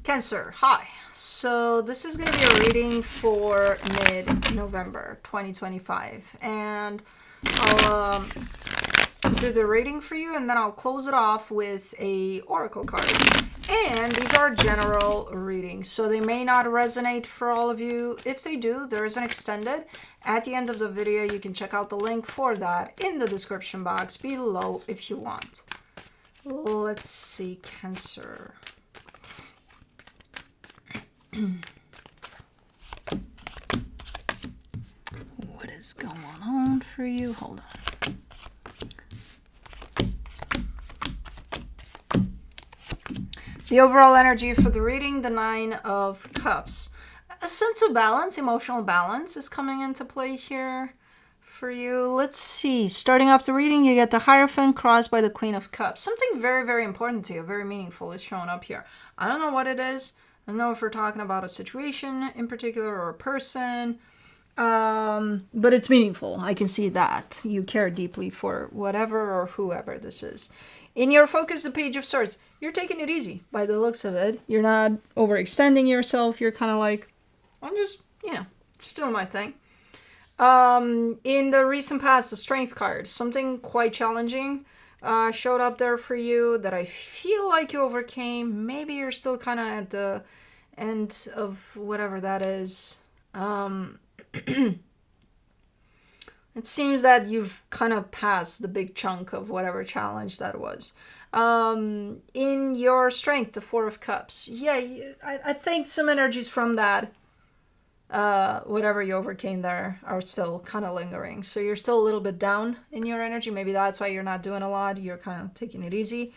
Cancer, hi. So this is going to be a reading for mid-November 2025. And I'll do the reading for you, and then I'll close it off with a oracle card. And these are general readings, so they may not resonate for all of you. If they do, there is an extended. At the end of the video, you can check out the link for that in the description box below if you want. Let's see, Cancer. What is going on for you? Hold on. The overall energy for the reading, the Nine of Cups. A sense of balance, emotional balance is coming into play here for you. Let's see. Starting off the reading, you get the Hierophant crossed by the Queen of Cups. Something very, very important to you, very meaningful is showing up here. I don't know what it is. I don't know if we're talking about a situation in particular or a person, but it's meaningful. I can see that. You care deeply for whatever or whoever this is. In your focus, the Page of Swords. You're taking it easy by the looks of it. You're not overextending yourself. You're kind of like, I'm just, just doing my thing. In the recent past, the Strength card. Something quite challenging showed up there for you that I feel like you overcame. Maybe you're still kind of at the end of whatever that is. It seems that you've kind of passed the big chunk of whatever challenge that was. In your Strength, the Four of Cups. Yeah, I think some energies from that, whatever you overcame there, are still kind of lingering. So you're still a little bit down in your energy. Maybe that's why you're not doing a lot. You're kind of taking it easy.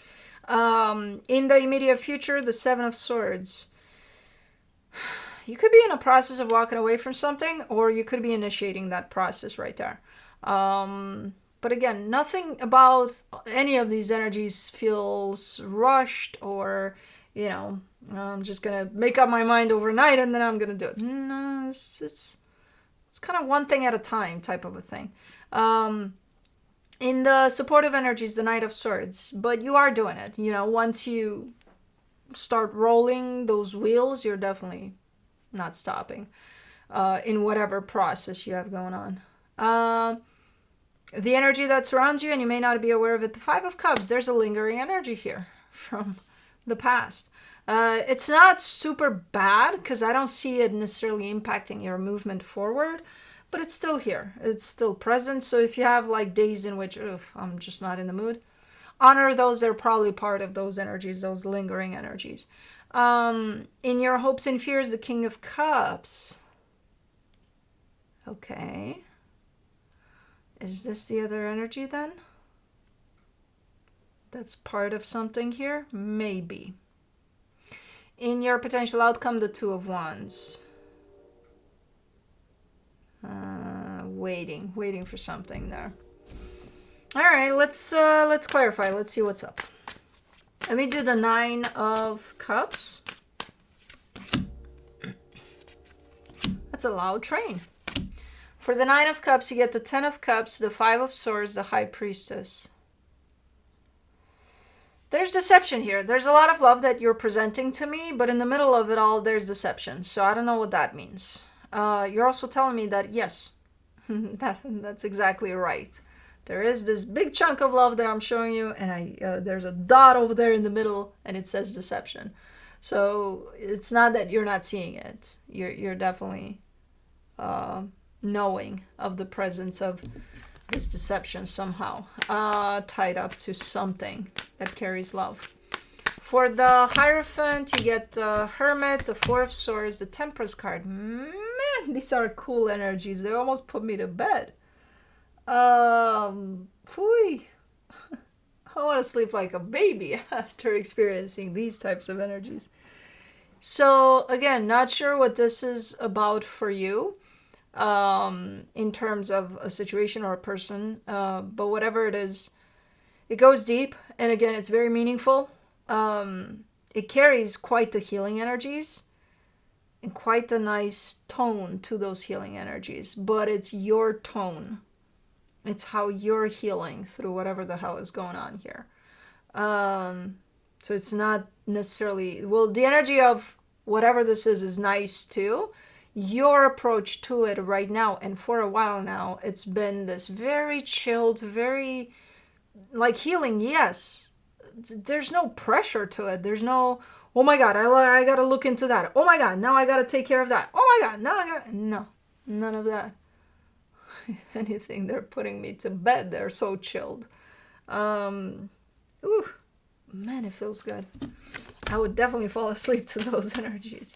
In the immediate future, the Seven of Swords. You could be in a process of walking away from something, or you could be initiating that process right there. But again, nothing about any of these energies feels rushed or, I'm just going to make up my mind overnight and then I'm going to do it. No, it's kind of one thing at a time type of a thing. In the supportive energies, the Knight of Swords, but you are doing it. Once you start rolling those wheels, you're definitely not stopping in whatever process you have going on. The energy that surrounds you, and you may not be aware of it, the Five of Cups, there's a lingering energy here from the past. It's not super bad because I don't see it necessarily impacting your movement forward, but it's still here. It's still present. So if you have like days in which I'm just not in the mood, honor those. They're probably part of those energies, those lingering energies. In your hopes and fears, the King of Cups. Okay. Is this the other energy then? That's part of something here? Maybe. In your potential outcome, the Two of Wands. Waiting for something there. All right, let's clarify. Let's see what's up. Let me do the Nine of Cups. That's a loud train. For the Nine of Cups, you get the Ten of Cups, the Five of Swords, the High Priestess. There's deception here. There's a lot of love that you're presenting to me, but in the middle of it all, there's deception. So I don't know what that means. You're also telling me that, yes, that's exactly right. There is this big chunk of love that I'm showing you, and there's a dot over there in the middle, and it says deception. So it's not that you're not seeing it. You're definitely knowing of the presence of this deception somehow, tied up to something that carries love. For the Hierophant, you get the Hermit, the Four of Swords, the Temperance card. Man, these are cool energies. They almost put me to bed. Phooey. I want to sleep like a baby after experiencing these types of energies. So again, not sure what this is about for you. In terms of a situation or a person, but whatever it is, it goes deep, and again, it's very meaningful. It carries quite the healing energies and quite the nice tone to those healing energies, but it's your tone. It's how you're healing through whatever the hell is going on here. So it's not necessarily, well, the energy of whatever this is nice too. Your approach to it right now, and for a while now, it's been this very chilled, very like healing, yes. There's no pressure to it. There's no, oh my God, I gotta look into that. Oh my God, now I gotta take care of that. Oh my God, now I gotta, no, none of that. If anything, they're putting me to bed. They're so chilled. Ooh, man, it feels good. I would definitely fall asleep to those energies.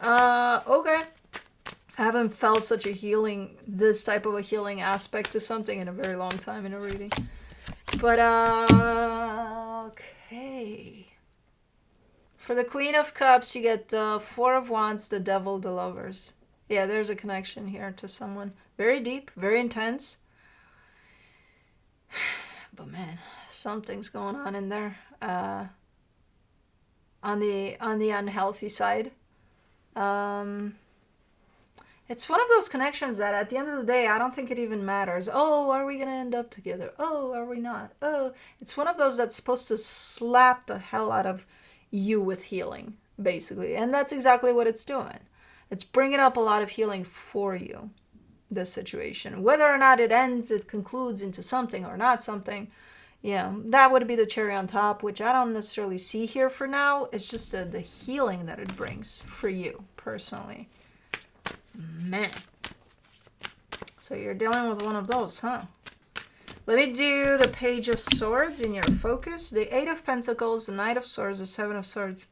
Okay. I haven't felt such a healing, this type of a healing aspect to something in a very long time in a reading. But, okay. For the Queen of Cups, you get the Four of Wands, the Devil, the Lovers. Yeah, there's a connection here to someone. Very deep, very intense. But man, something's going on in there. On the unhealthy side. It's one of those connections that at the end of the day, I don't think it even matters. Oh, are we going to end up together? Oh, are we not? Oh, it's one of those that's supposed to slap the hell out of you with healing, basically. And that's exactly what it's doing. It's bringing up a lot of healing for you, this situation. Whether or not it ends, it concludes into something or not something, you know, that would be the cherry on top, which I don't necessarily see here for now. It's just the healing that it brings for you personally. Man. So you're dealing with one of those, huh? Let me do the Page of Swords in your focus. The Eight of Pentacles, the Knight of Swords, the Seven of Swords.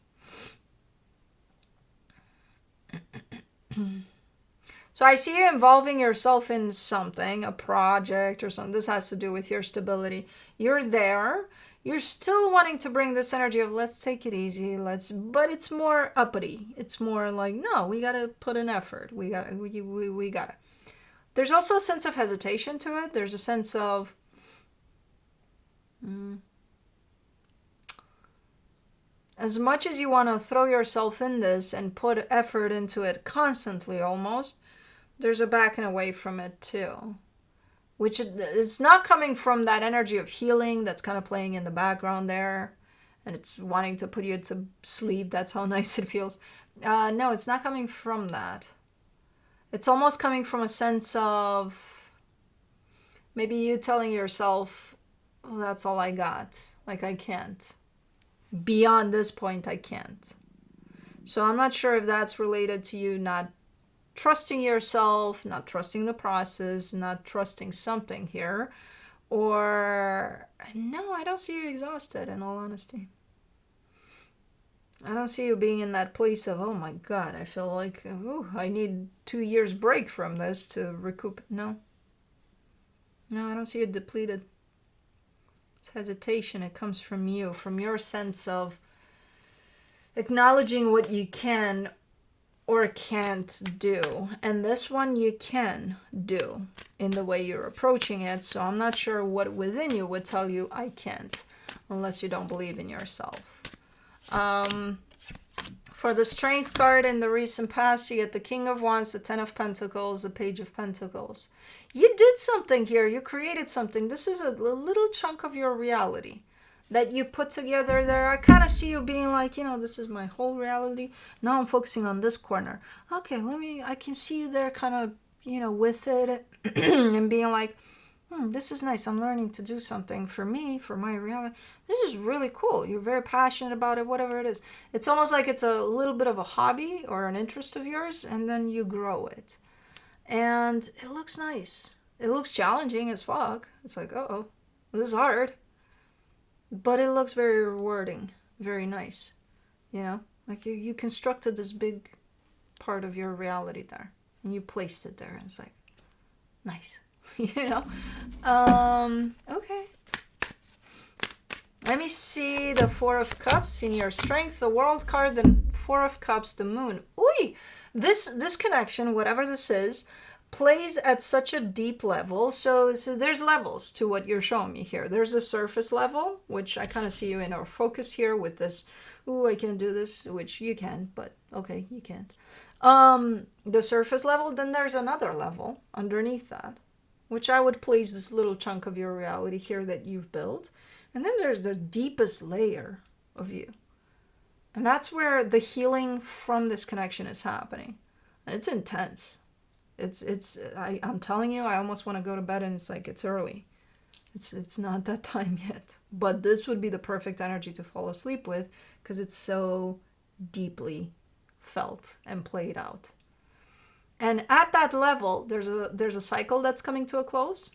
So I see you involving yourself in something, a project or something. This has to do with your stability. You're there. You're still wanting to bring this energy of let's take it easy, but it's more uppity. It's more like, no, we got to put an effort. We got to. There's also a sense of hesitation to it. There's a sense of as much as you want to throw yourself in this and put effort into it constantly almost, there's a backing away from it too. Which is not coming from that energy of healing that's kind of playing in the background there. And it's wanting to put you to sleep. That's how nice it feels. No, it's not coming from that. It's almost coming from a sense of maybe you telling yourself, oh, that's all I got. Like, I can't. Beyond this point, I can't. So I'm not sure if that's related to you not trusting yourself, not trusting the process, not trusting something here. Or, no, I don't see you exhausted, in all honesty. I don't see you being in that place of, oh my God, I feel like, ooh, I need 2 years break from this to recoup. No. No, I don't see you depleted. It's hesitation. It comes from you, from your sense of acknowledging what you can or can't do. And this one you can do in the way you're approaching it. So I'm not sure what within you would tell you I can't, unless you don't believe in yourself. For the Strength card in the recent past, you get the King of Wands, the Ten of Pentacles, the Page of Pentacles. You did something here. You created something. This is a little chunk of your reality that you put together there. I kind of see you being like, you know, this is my whole reality. Now I'm focusing on this corner. Okay, I can see you there kind of, you know, with it and being like, this is nice. I'm learning to do something for me, for my reality. This is really cool. You're very passionate about it, whatever it is. It's almost like it's a little bit of a hobby or an interest of yours, and then you grow it. And it looks nice. It looks challenging as fuck. It's like, uh-oh, this is hard. But it looks very rewarding, very nice, you know? Like you constructed this big part of your reality there, and you placed it there, and it's like, nice, you know? Okay. Let me see the Four of Cups in your Strength, the World card, the Four of Cups, the Moon. Ooh, this connection, whatever this is, plays at such a deep level. So there's levels to what you're showing me here. There's a surface level, which I kind of see you in our focus here with this, ooh, I can do this, which you can, but okay, you can't. The surface level, then there's another level underneath that, which I would place this little chunk of your reality here that you've built. And then there's the deepest layer of you. And that's where the healing from this connection is happening. And it's intense. I'm telling you, I almost want to go to bed and it's like, it's early. It's not that time yet. But this would be the perfect energy to fall asleep with because it's so deeply felt and played out. And at that level, there's a cycle that's coming to a close,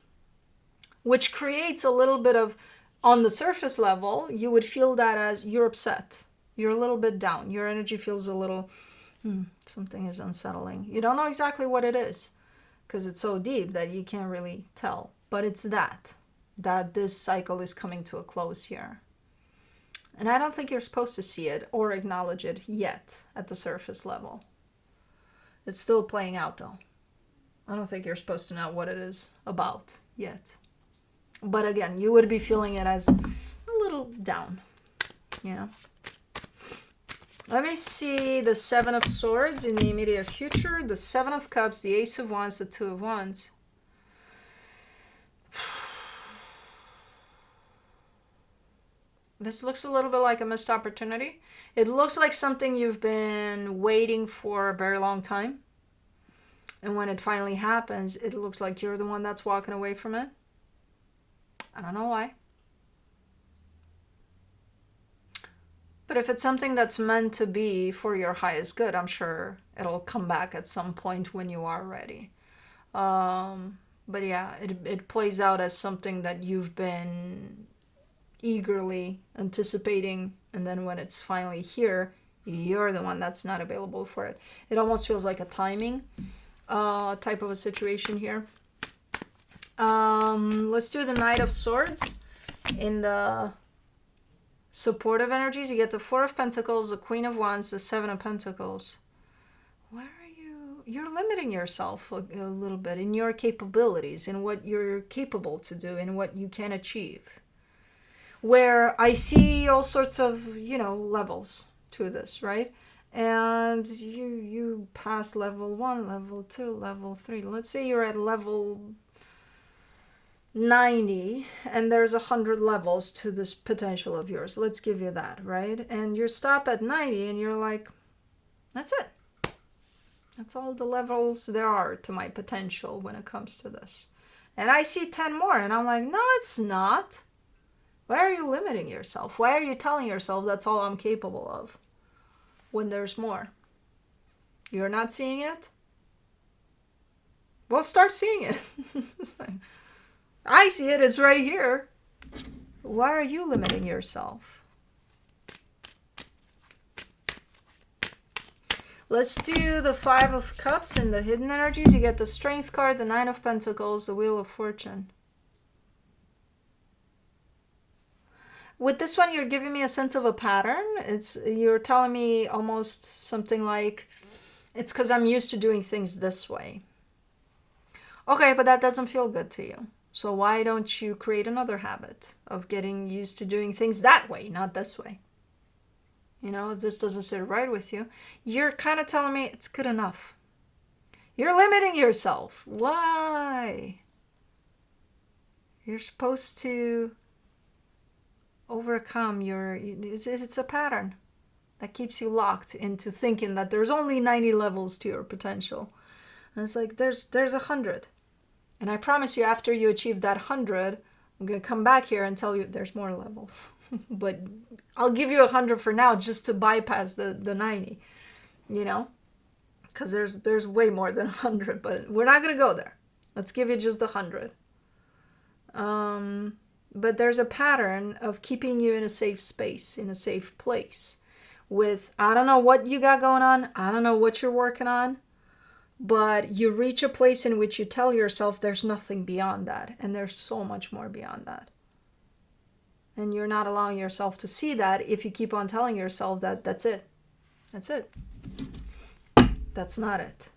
which creates a little bit of, on the surface level, you would feel that as you're upset. You're a little bit down. Your energy feels a little, something is unsettling. You don't know exactly what it is because it's so deep that you can't really tell. But it's that this cycle is coming to a close here. And I don't think you're supposed to see it or acknowledge it yet at the surface level. It's still playing out though. I don't think you're supposed to know what it is about yet. But again, you would be feeling it as a little down. Yeah. Let me see the Seven of Swords in the immediate future, the Seven of Cups, the Ace of Wands, the Two of Wands. This looks a little bit like a missed opportunity. It looks like something you've been waiting for a very long time. And when it finally happens, it looks like you're the one that's walking away from it. I don't know why. But if it's something that's meant to be for your highest good, I'm sure it'll come back at some point when you are ready. But yeah, it plays out as something that you've been eagerly anticipating, and then when it's finally here, you're the one that's not available for it. It almost feels like a timing type of a situation here. Let's do the Knight of Swords. In the supportive energies, you get the Four of Pentacles, the Queen of Wands, the Seven of Pentacles. Where are you? You're limiting yourself a little bit in your capabilities, in what you're capable to do, in what you can achieve. Where I see all sorts of, levels to this, right? And you pass level 1, level 2, level 3. Let's say you're at level 90 and there's 100 levels to this potential of yours. Let's give you that, right? And you stop at 90 and you're like, that's it. That's all the levels there are to my potential when it comes to this. And I see 10 more and I'm like, no, it's not. Why are you limiting yourself? Why are you telling yourself that's all I'm capable of when there's more? You're not seeing it? Well, start seeing it. I see it. It's right here. Why are you limiting yourself? Let's do the Five of Cups in the hidden energies. You get the Strength card, the Nine of Pentacles, the Wheel of Fortune. With this one, you're giving me a sense of a pattern. You're telling me almost something like, it's because I'm used to doing things this way. Okay, but that doesn't feel good to you. So why don't you create another habit of getting used to doing things that way, not this way? If this doesn't sit right with you, you're kind of telling me it's good enough. You're limiting yourself. Why? You're supposed to overcome it's a pattern that keeps you locked into thinking that there's only 90 levels to your potential. And it's like, there's 100. And I promise you, after you achieve that 100, I'm going to come back here and tell you there's more levels. But I'll give you 100 for now just to bypass the 90, because there's way more than 100, but we're not going to go there. Let's give you just the 100. But there's a pattern of keeping you in a safe space, in a safe place. With, I don't know what you got going on. I don't know what you're working on. But you reach a place in which you tell yourself there's nothing beyond that. And there's so much more beyond that. And you're not allowing yourself to see that if you keep on telling yourself that that's it. That's it. That's not it.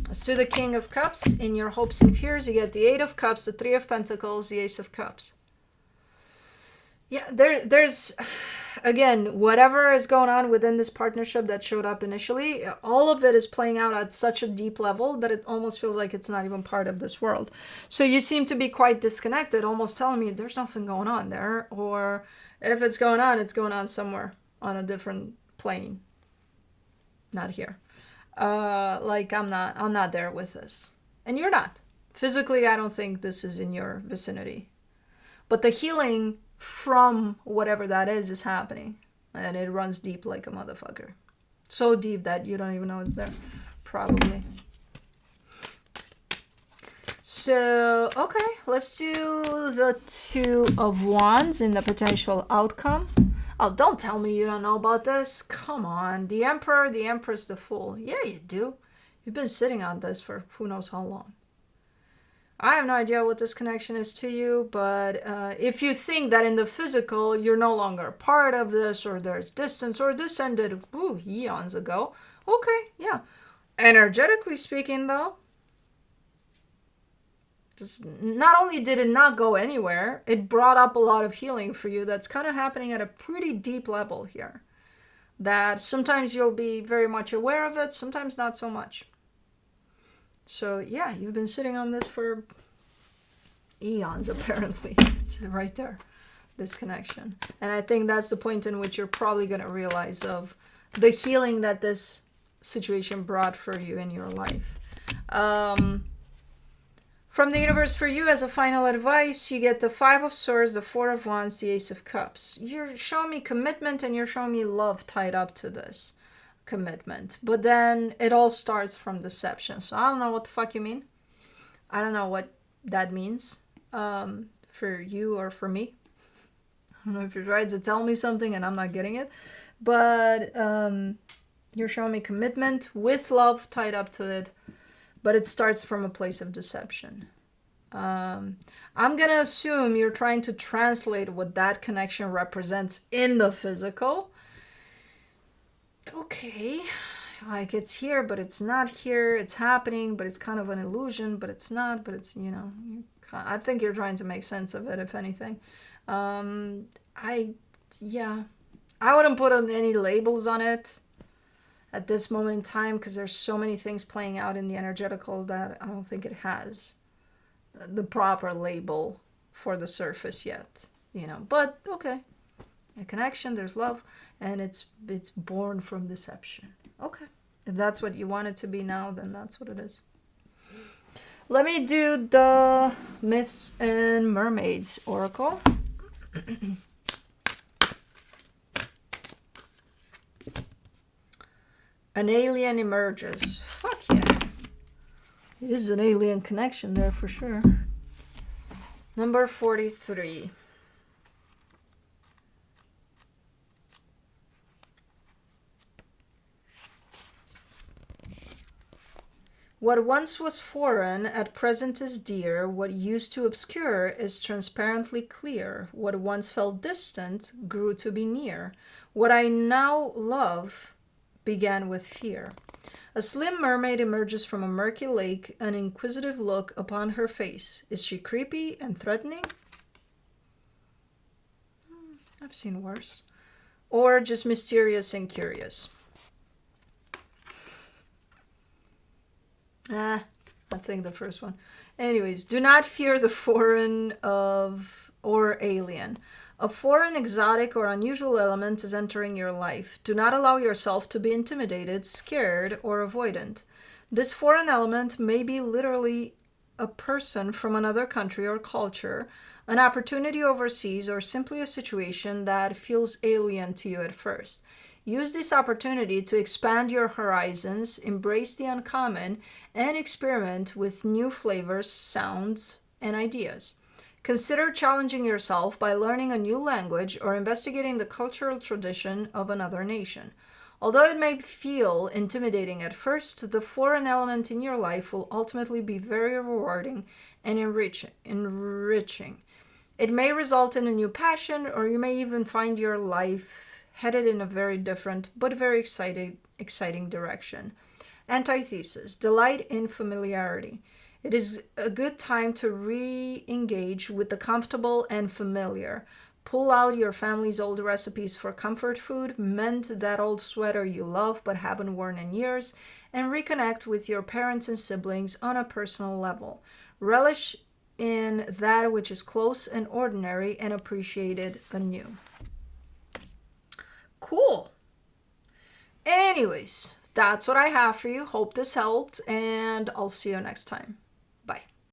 Let's do the King of Cups. In your hopes and fears, you get the Eight of Cups, the Three of Pentacles, the Ace of Cups. Yeah, there's... again, whatever is going on within this partnership that showed up initially, all of it is playing out at such a deep level that it almost feels like it's not even part of this world. So you seem to be quite disconnected, almost telling me there's nothing going on there, or if it's going on, it's going on somewhere on a different plane, not here. Like I'm not there with this, and you're not. Physically, I don't think this is in your vicinity, but the healing from whatever that is happening, and it runs deep like a motherfucker, so deep that you don't even know it's there, probably. So okay, let's do the Two of Wands in the potential outcome. Oh, don't tell me you don't know about this. Come on. The Emperor, the Empress, the Fool. Yeah, you do. You've been sitting on this for who knows how long. I have no idea what this connection is to you, but if you think that in the physical you're no longer part of this, or there's distance, or this ended eons ago, okay, yeah. Energetically speaking, though, not only did it not go anywhere, it brought up a lot of healing for you that's kind of happening at a pretty deep level here. That sometimes you'll be very much aware of it, sometimes not so much. So yeah, you've been sitting on this for eons, apparently. It's right there, this connection. And I think that's the point in which you're probably going to realize of the healing that this situation brought for you in your life. From the universe for you, as a final advice, you get the Five of Swords, the Four of Wands, the Ace of Cups. You're showing me commitment and you're showing me love tied up to this commitment. But then it all starts from deception. So I don't know what the fuck you mean. I don't know what that means for you or for me. I don't know if you're trying to tell me something and I'm not getting it. But you're showing me commitment with love tied up to it. But it starts from a place of deception. I'm going to assume you're trying to translate what that connection represents in the physical. Okay, like it's here, but it's not here. It's happening, but it's kind of an illusion, but it's not, but it's, I think you're trying to make sense of it, if anything. I wouldn't put any labels on it at this moment in time, because there's so many things playing out in the energetical that I don't think it has the proper label for the surface yet, but okay, a connection, there's love, and it's born from deception. Okay, if that's what you want it to be now, then that's what it is. Let me do the Myths and Mermaids Oracle. An alien emerges. Fuck yeah. It is an alien connection there for sure. Number 43. What once was foreign at present is dear. What used to obscure is transparently clear. What once felt distant grew to be near. What I now love began with fear. A slim mermaid emerges from a murky lake, an inquisitive look upon her face. Is she creepy and threatening? I've seen worse. Or just mysterious and curious? I think the first one. Anyways, do not fear the foreign or alien. A foreign, exotic, or unusual element is entering your life. Do not allow yourself to be intimidated, scared, or avoidant. This foreign element may be literally a person from another country or culture, an opportunity overseas, or simply a situation that feels alien to you at first. Use this opportunity to expand your horizons, embrace the uncommon, and experiment with new flavors, sounds, and ideas. Consider challenging yourself by learning a new language or investigating the cultural tradition of another nation. Although it may feel intimidating at first, the foreign element in your life will ultimately be very rewarding and enriching. It may result in a new passion, or you may even find your life headed in a very different but very exciting direction. Antithesis: delight in familiarity. It is a good time to re-engage with the comfortable and familiar. Pull out your family's old recipes for comfort food, mend that old sweater you love but haven't worn in years, and reconnect with your parents and siblings on a personal level. Relish in that which is close and ordinary and appreciated anew. Cool. Anyways, that's what I have for you. Hope this helped, and I'll see you next time.